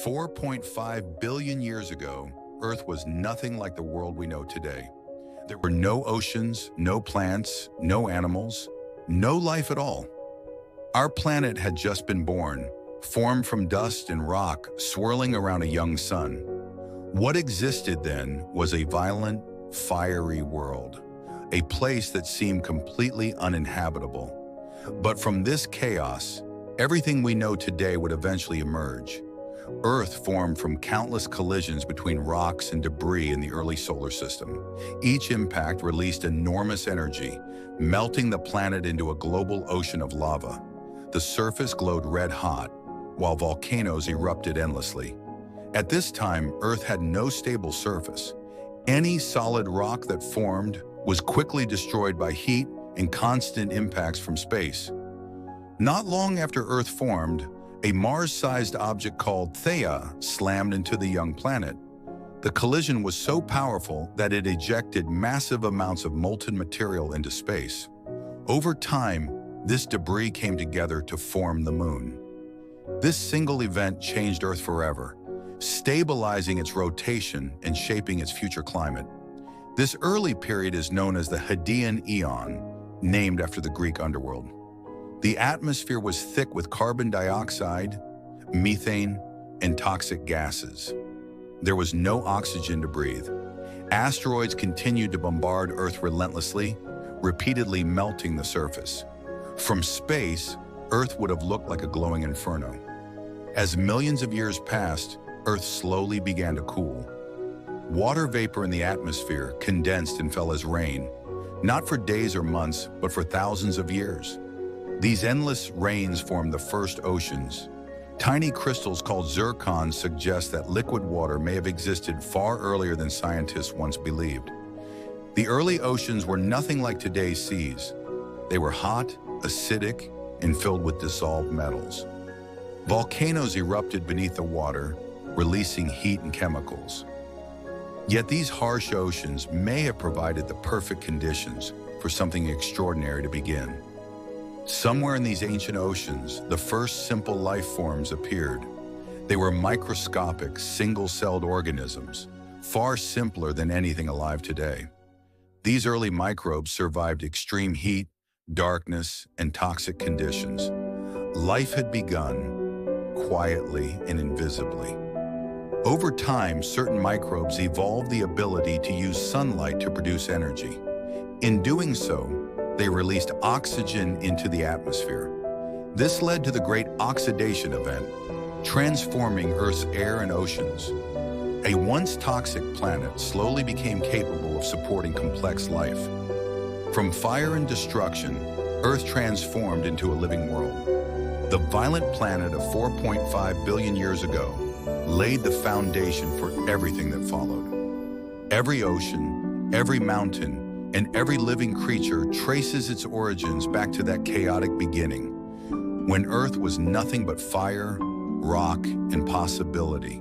4.5 billion years ago, Earth was nothing like the world we know today. There were no oceans, no plants, no animals, no life at all. Our planet had just been born, formed from dust and rock swirling around a young sun. What existed then was a violent, fiery world, a place that seemed completely uninhabitable. But from this chaos, everything we know today would eventually emerge. Earth formed from countless collisions between rocks and debris in the early solar system. Each impact released enormous energy, melting the planet into a global ocean of lava. The surface glowed red hot, while volcanoes erupted endlessly. At this time, Earth had no stable surface. Any solid rock that formed was quickly destroyed by heat and constant impacts from space. Not long after Earth formed, a Mars-sized object called Theia slammed into the young planet. The collision was so powerful that it ejected massive amounts of molten material into space. Over time, this debris came together to form the Moon. This single event changed Earth forever, stabilizing its rotation and shaping its future climate. This early period is known as the Hadean Eon, named after the Greek underworld. The atmosphere was thick with carbon dioxide, methane, and toxic gases. There was no oxygen to breathe. Asteroids continued to bombard Earth relentlessly, repeatedly melting the surface. From space, Earth would have looked like a glowing inferno. As millions of years passed, Earth slowly began to cool. Water vapor in the atmosphere condensed and fell as rain, not for days or months, but for thousands of years. These endless rains formed the first oceans. Tiny crystals called zircons suggest that liquid water may have existed far earlier than scientists once believed. The early oceans were nothing like today's seas. They were hot, acidic, and filled with dissolved metals. Volcanoes erupted beneath the water, releasing heat and chemicals. Yet these harsh oceans may have provided the perfect conditions for something extraordinary to begin. Somewhere in these ancient oceans, the first simple life forms appeared. They were microscopic, single-celled organisms, far simpler than anything alive today. These early microbes survived extreme heat, darkness, and toxic conditions. Life had begun, quietly and invisibly. Over time, certain microbes evolved the ability to use sunlight to produce energy. In doing so, they released oxygen into the atmosphere. This led to the Great Oxidation Event, transforming Earth's air and oceans. A once toxic planet slowly became capable of supporting complex life. From fire and destruction, Earth transformed into a living world. The violent planet of 4.5 billion years ago laid the foundation for everything that followed. Every ocean, every mountain, and every living creature traces its origins back to that chaotic beginning, when Earth was nothing but fire, rock, and possibility.